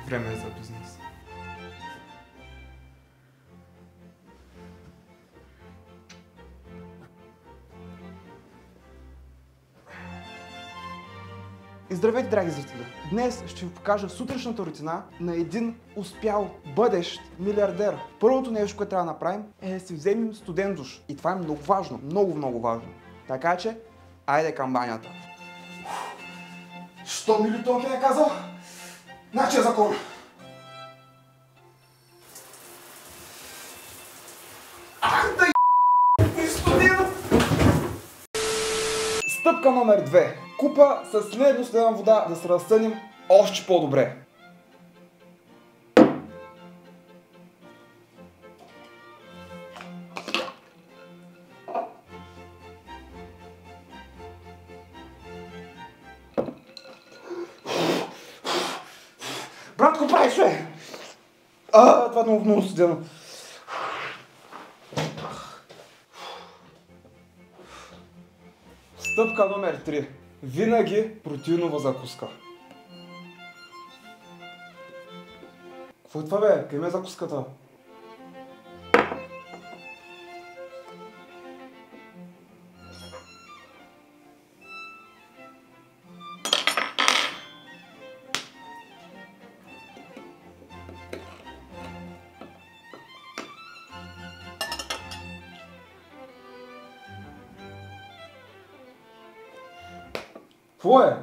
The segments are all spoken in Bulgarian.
Време е за бизнес. И здравейте, драги зрители! Днес ще ви покажа сутрешната рутина на един успял бъдещ милиардер. Първото нещо, което трябва да направим е да си вземем студен душ. И това е много важно, много важно. Така че, айде към банята. Що ми Лютон е казал? Значи е закон! Стъпка номер 2. Купа с ледено студена вода да се разсъним още по-добре. Братко, правиш, бе! Това е много студено. Стъпка номер 3. Винаги протеинова закуска. Какво е това, бе? Къде ме е закуската? Какво е?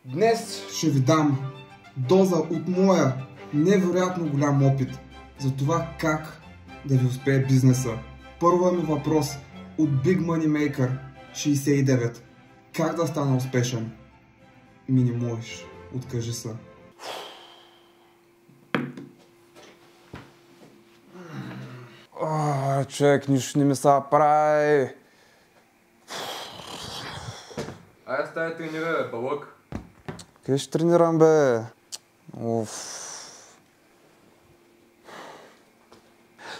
Днес ще ви дам доза от моя невероятно голям опит за това как да ви успее бизнеса. Първият ми въпрос от Big Money Maker 69. Как да стана успешен? Ми не можеш. Откажи се. Човек, нищо не ми са прави. Ай, стай тренира, бе, балък. Къде ще тренирам, бе?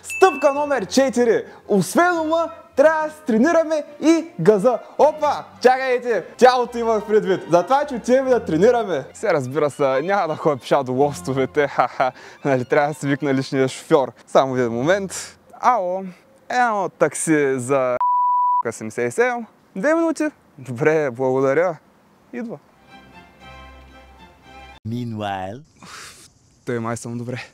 Стъпка номер 4. Освен ума, трябва да се тренираме и газа. Опа! Чакайте! Тялото имах предвид. Затова че отиваме да тренираме. Се разбира се, няма да ходя пеша до лостовете. Нали, трябва да си викна личния шофьор. Само един момент. Ало, едно такси за 77. 2 минути. Добре, благодаря. Идва. Meanwhile. Той май съм добре.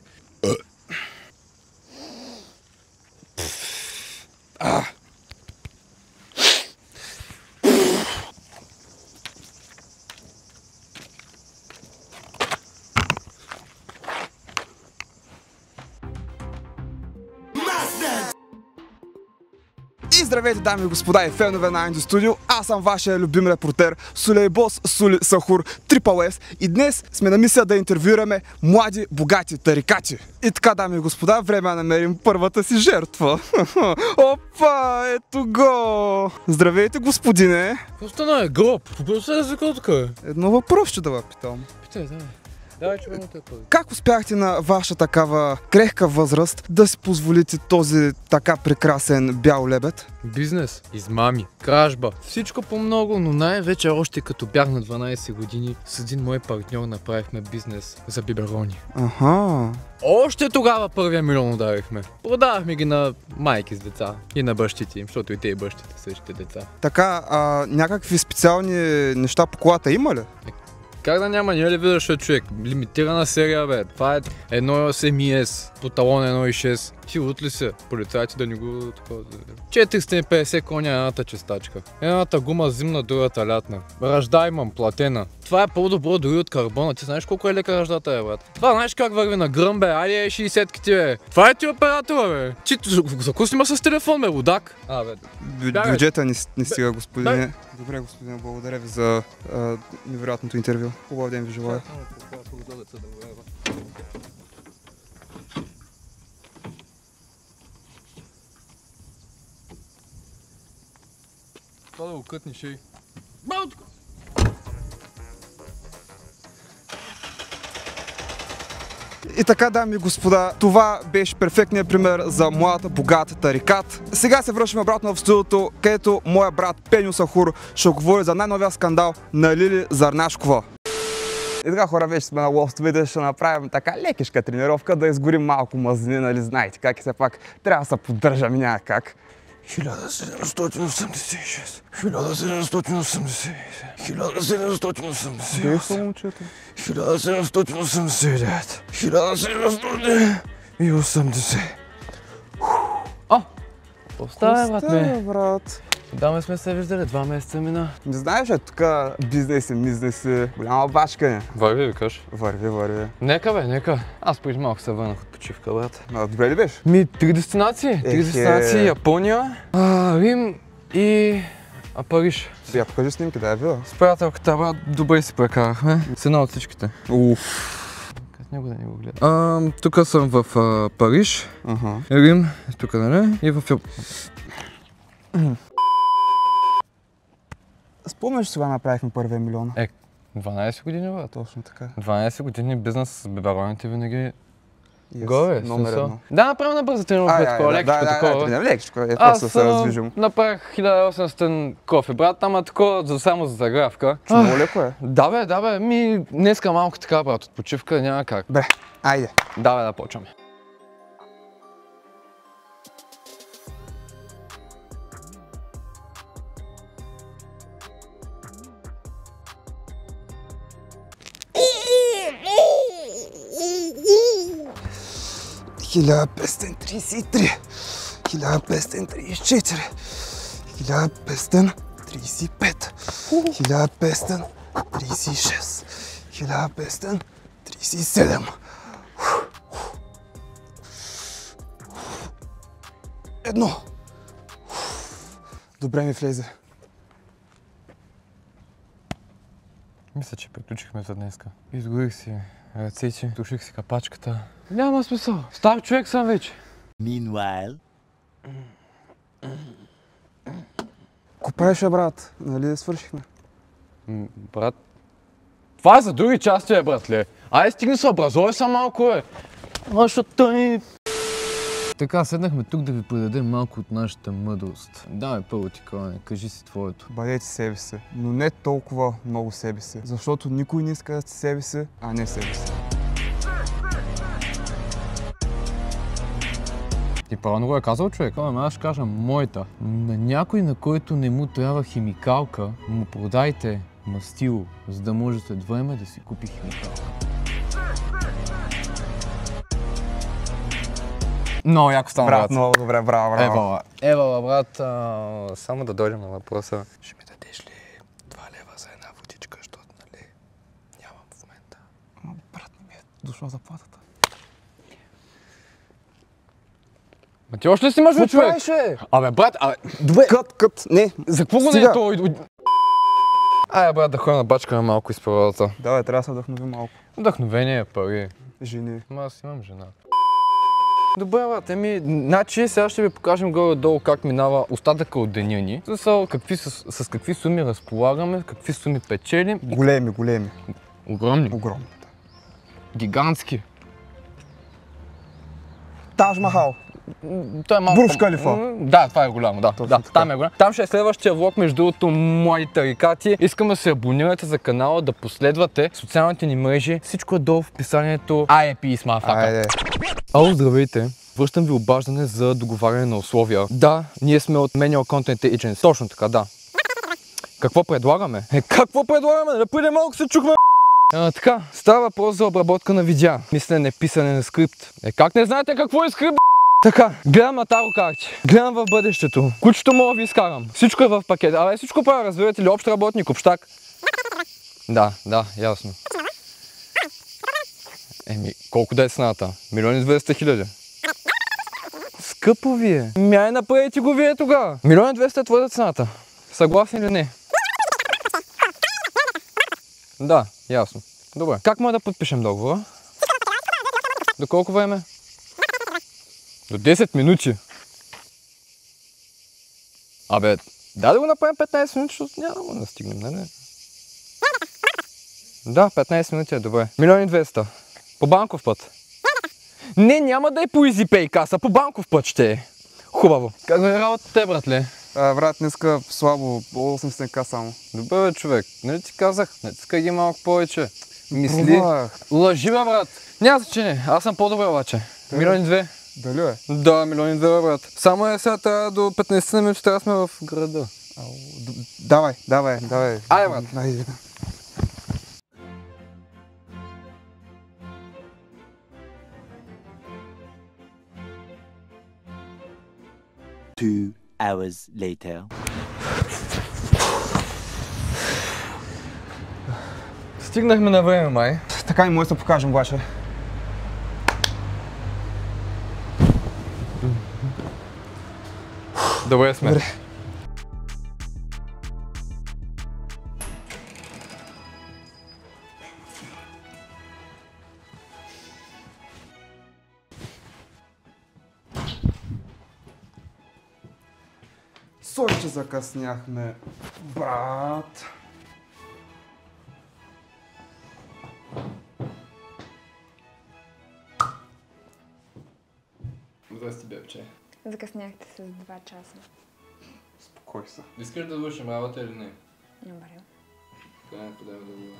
И здравейте, дами и господа и фенове на Анди Студио. Аз съм вашия любим репортер Сулейбос Сули Сахур Трипл-С и днес сме на мисия да интервюираме млади, богати тарикати. И така, дами и господа, време да намерим първата си жертва. Опа, ето го! Здравейте, господине! Какво стана, гроб? Какво се развика тук, бе? Едно въпрос ще да ви питам. Питай, давай. Давай, че бъдем те първи. Как успяхте на ваша такава крехка възраст да си позволите този така прекрасен бял лебед? Бизнес, измами, кражба, всичко по-много, но най-вече още като бях на 12 години с един мой партньор направихме бизнес за биберони. Аха. Още тогава първия милион ударихме. Продавахме ги на майки с деца и на бащите им, защото и те и бащите са същите деца. Така, някакви специални неща по колата има ли? Как да няма, не ли виждаш, човек? Лимитирана серия, бе. Това е 1.8 ES, по талон 1.6. Ти лут ли се? Полицайите да ни го такова... 450 коня едната чистачка. Едната гума зимна, другата лятна. Ръжда имам, платена. Това е по-добро дори от карбона. Ти знаеш колко е лека ръждата, е, брат? Това знаеш как върви на гръм, бе? Айде 60-ки ти, бе. Това е ти оператора, бе. Ти за какво снима с телефон, бе, лудак? Бюджета не стига, господине. Добре, господине, благодаря ви за невероятното интервю. Хубав ден ви желая. Това да го кътнеш, ей. И така, дами и господа, това беше перфектният пример за моята богата тарикат. Сега се връщаме обратно в студиото, където моя брат Пеню Сахур ще говори за най-новия скандал на Лили Зарнашкова. И така, хора, вече сме на лостовете, ще направим така лекишка тренировка, да изгорим малко мазнини, нали знаете как и все пак трябва да се поддържаме, няма как. 1786, 1780, 1780, 1789, 1780. Поставя, брат. Даме сме се виждали, 2 месеца мина. Не знаеш, че тук бизнеси, голяма бачка не. Върви, викаш? Върви. Нека бе, нека. Аз преди малко се върнах от почивка, брат. Добре ли беше? 3 дестинации. 3 дестинации, Япония, Рим и Париж. Я покажи снимки, да я видя. С приятелката, брат, добре си прекарахме. С една от всичките. Как него да не го гледа? Тук съм в Париж, Рим, тук нали, и в Спомняш, сега направихме първия милион? 12 години, брат. Точно така. 12 години бизнес с бибероните винаги Yes, горе. номер едно. Да, направим на бърза тренировка, такова лекичко такова. Да, лекичко, просто се раздвижим. Направих 1800 кофе, брат, ама такова само за загравка. Много леко е. Да бе, днеска малко така, брат, от почивка няма как. Бе, айде. Да почваме. Хиляда 533, 1534, 1535, 1536, 1537. Едно. Добре ми влезе. Мисля, че приключихме за днеска. Изгорих си ръцете, туших си капачката. Няма смисъл. Стар човек съм вече. Meanwhile. Ко правиш, брат? Нали свършихме? Брат, това е за други части, братле. Айде стигни се образовай са малко, бе. Защото ни... Така, седнахме тук да ви предадем малко от нашата мъдрост. Давай първо ти, Кроне, кажи си твоето. Бъдете себе си, но не толкова много себе си, защото никой не иска да сте себе си, а не себе си. Ти правилно го е казал, човек. Аз ще кажа моята. На някой, на който не му трябва химикалка, му продайте мастило, за да може след време да си купи химикалка. Много яко стана, брат. Много добре, браво. Евала, брат, само да дойдем на въпроса. Ще ми дадеш ли 2 лева за една водичка, защото, нали, нямам в момента. Брат, не ми е дошла заплатата. Ма ти още ли си имаш, бе, човек? Абе, брат, добре. Кът, не. За какво го не е той? Айде, брат, да ходя на бачка малко из природата. Давай, трябва да се вдъхнови малко. Вдъхновение, пари. Жени. Ама аз имам жена. Добре, брат, значи сега ще ви покажем горе-долу как минава остатъка от деня ни. С какви суми разполагаме, какви суми печелим. Големи. Огромни. Огромни. Гигантски. Тадж Махал. Той е малко... Бурдж Халифа. Да, това е голямо, да. Там е голямо. Там ще е следващия влог, между другото, млади тарикати. Искам да се абонирате за канала, да последвате социалните ни мрежи. Всичко е долу в описанието. IAP с мафака. Айде. Ало, здравейте! Връщам ви обаждане за договаряне на условия. Да, ние сме от Manual Content Agency. Точно така, да. Какво предлагаме? Какво предлагаме? Да преди малко се чухме. Така, става въпрос за обработка на видеа. Мислене, писане на скрипт. Как не знаете какво е скрипт? Така, гледам на таро карти. Гледам в бъдещето. Кучето мога ви изкарам. Всичко е в пакет. Абе, всичко правя, разбирате ли? Общ работник, общак. Да, ясно. Колко да е цената? 1 200 000. Скъпо ви е. Мяй направете го вие тогава. 1 200 000 е твоята цената. Съгласни или не? Да, ясно. Добре. Как може да подпишем договора? До колко време? До 10 минути. Абе, да го направим 15 минути, защото няма да стигнем, не? Да, 15 минути е добре. 1 200 000. По банков път. Не, няма да е по EasyPay каса, по банков път ще е. Хубаво. Как е работата, братле? Брат, днеска слабо, 80к само. Добре, бе, човек. Нали ти казах? Натискай ги малко повече. Мисли. Пробвах. Лъжи, бе, брат. Няма значение. Аз съм по-добре, обаче. Милиони две. Дали е? Да, милиони две, бе, брат. Само е сега трябва до 15 минути, трябва да сме в града. Давай. Айде, брат. Айде. Two hours later. Стигнахме на време, май. Така и може да покажем обаче. Добре сме. Добре. Сори, че закъсняхме, брат. Здрасти, бебче. Закъсняхте с 2 часа. Спокой се. Искаш да вършим работа или не? Добре. Къде не подава да говоря?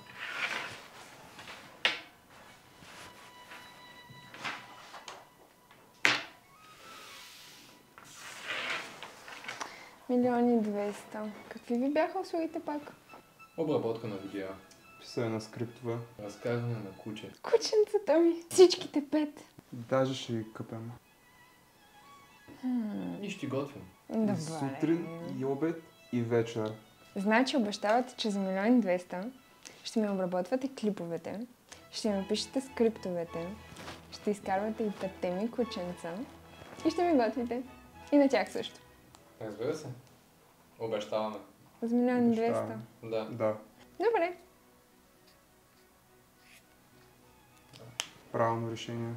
Милиони 200. Какви ви бяха услугите пак? Обработка на видео. Писане на скриптове. Разказване на куче. Кученцата ми. Всичките 5. Даже ще ги къпем. И ще готвим. И Добре. сутрин, и обед, и вечер. Значи обещавате, че за милиони 200 ще ми обработвате клиповете, ще ми пишете скриптовете, ще изкарвате и 5 ми кученца и ще ми готвите. И на тях също. Разбира се. Обещаваме. За милиони 200. Обещаваме. Да. Да, Добре. правилно решение.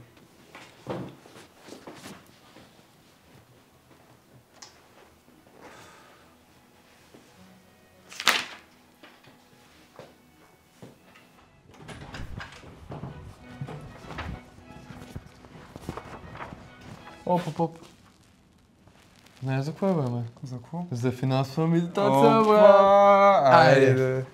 Оп. Не, за какво е време? За какво? За финансова медитация, бе! Айде!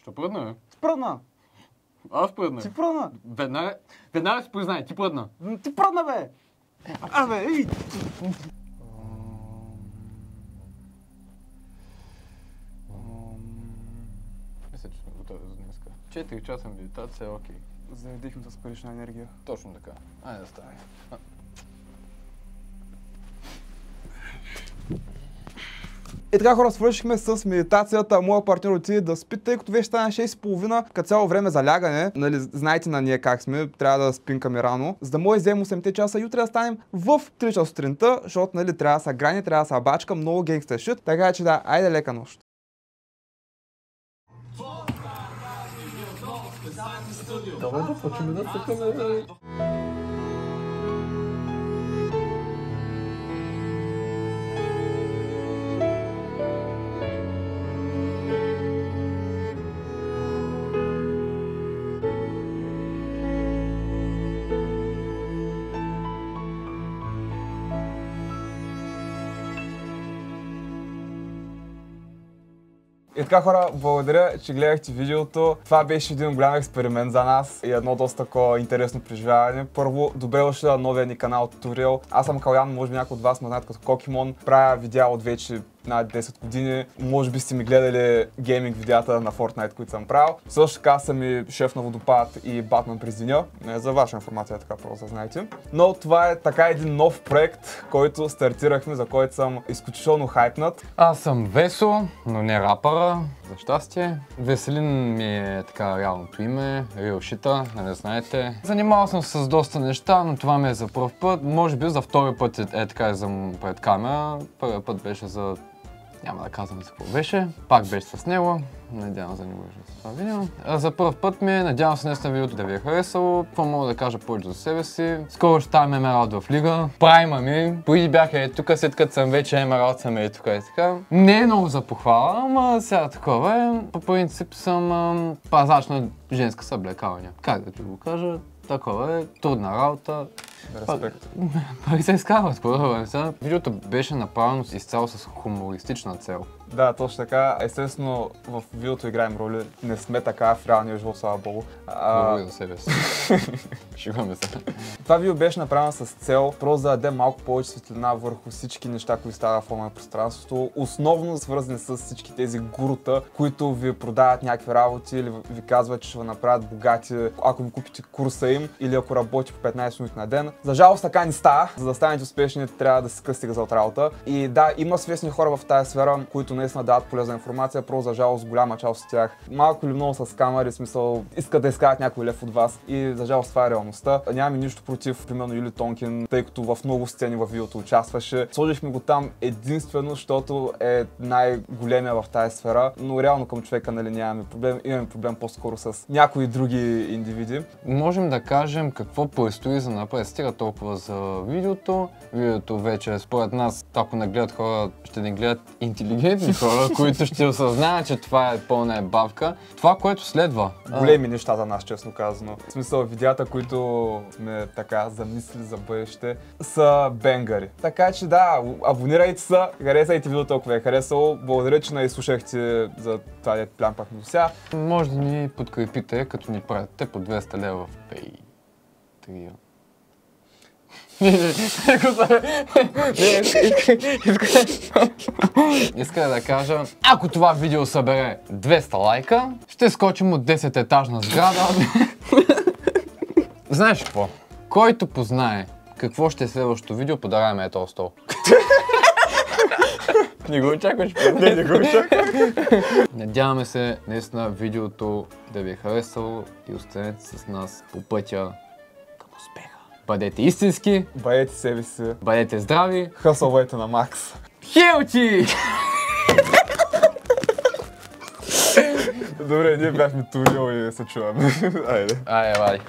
Що пръдна, бе? Спръдна! Аз пръдна. Ти пръдна! Веднага си признай, ти пръдна. Ти пръдна, бе! Абе, ей! Мисля, че сме готови за днеска. 4 часа медитация е окей. Заредихме с парична енергия. Точно така. Айде да стане. И така, хора, свършихме с медитацията. Моя партньор отиде да спи, тъй като вече стана 6:30, като цяло време за лягане. Нали, знаете на ние как сме, трябва да спинкаме рано. За да може да вземем 8 часа и утре да станем в 3 часа сутринта, защото нали, трябва да са грани, трябва да са бачка, много генгста шит. Така че да, айде лека нощ. Давай да почнем да цъкаме. И така, хора, благодаря, че гледахте видеото. Това беше един голям експеримент за нас и едно доста такова интересно преживяване. Първо, добре дошли на новия ни канал Туториал. Аз съм Калян, може би някой от вас ме знаят като Кокимон. Правя видеа от вече над 10 години. Може би сте ми гледали гейминг видеята на Fortnite, които съм правил. Също така съм и шеф на Водопад и Батман през деня. За ваша информация, така просто да знаете. Но това е така един нов проект, който стартирахме, за който съм изключително хайпнат. Аз съм Весо, но не рапъра, за щастие. Веселин ми е така реалното име, Рилшита, нали знаете. Занимавал съм се с доста неща, но това ми е за пръв път. Може би за втори път е така за пред камера. Първият път беше за Няма да казвам за какво беше. Пак беше с него. Надявам се да не го виждам с това видео. За първ път ми е, надявам се наистина видеото да ви е харесало. Какво мога да кажа повече за себе си? Скоро ще ставам Емералд в лига. Прайма ми. Преди бях тук, след като съм вече Емералд, съм тук и така. Не е много за похвала, ама сега такова е. По принцип съм пазач на женска съблекалня. Как да ти го кажа? Такова е, трудна работа. Респект. Пари се изкарват, по-добре. Видеото беше направено изцяло с хумористична цел. Да, точно така. Естествено, в видеото играем роли. Не сме така в реалния живот, слава богу. Говори за себе си. Шегуваме се. Това видео беше направено с цел просто да даде малко повече светлина върху всички неща, които стават в онлайн пространството. Основно свързани с всички тези гурута, които ви продават някакви работи или ви казват, че ще ви направят богати, ако ви купите курса им или ако работи по 15 минути на ден. За жалост така не става. За да станете успешни, трябва да си късите газа от работа. И да, има свестни хора в тази сфера, които наистина дават полезна информация, просто за жалост голяма част от тях малко или много с камери, смисъл искат да изкарат някой лев от вас и за жалост това е реалността. Нямаме нищо против, примерно Юли Тонкин, тъй като в много сцени в видеото участваше. Сложихме го там единствено, защото е най-големия в тази сфера, но реално към човека нали нямаме проблем, имаме проблем по-скоро с някои други индивиди. Можем да кажем какво предстои за напред. Стига толкова за видеото. Видеото вече според нас, ако не гледат хора, ще не гледат интелигентни хора, които ще осъзнаят, че това е пълна ебавка. Това, което следва. Големи неща за нас, честно казано. В смисъл, видеята, които сме така замислили за бъдеще, са бенгари. Така че да, абонирайте се, харесайте видеото, ако ви е харесало. Благодаря, че изслушахте за това, дето плямпахме до сега. Може да ни подкрепите, като ни пратите по 200 лева в Patreon. Иска да кажа, ако това видео събере 200 лайка, ще скочим от 10-етажна сграда. Знаеш какво? Който познае какво ще е следващото видео, подаряваме ето стол. Не го очакваш? Не го очаквам. Надяваме се наистина видеото да ви е харесало и останете с нас по пътя към успеха. Бъдете истински, Бъдете себе си, бъдете здрави, хъсълвайте на макс. хелти! Добре, ние бяхме Турил и се чуваме. Айде. Айде, вади.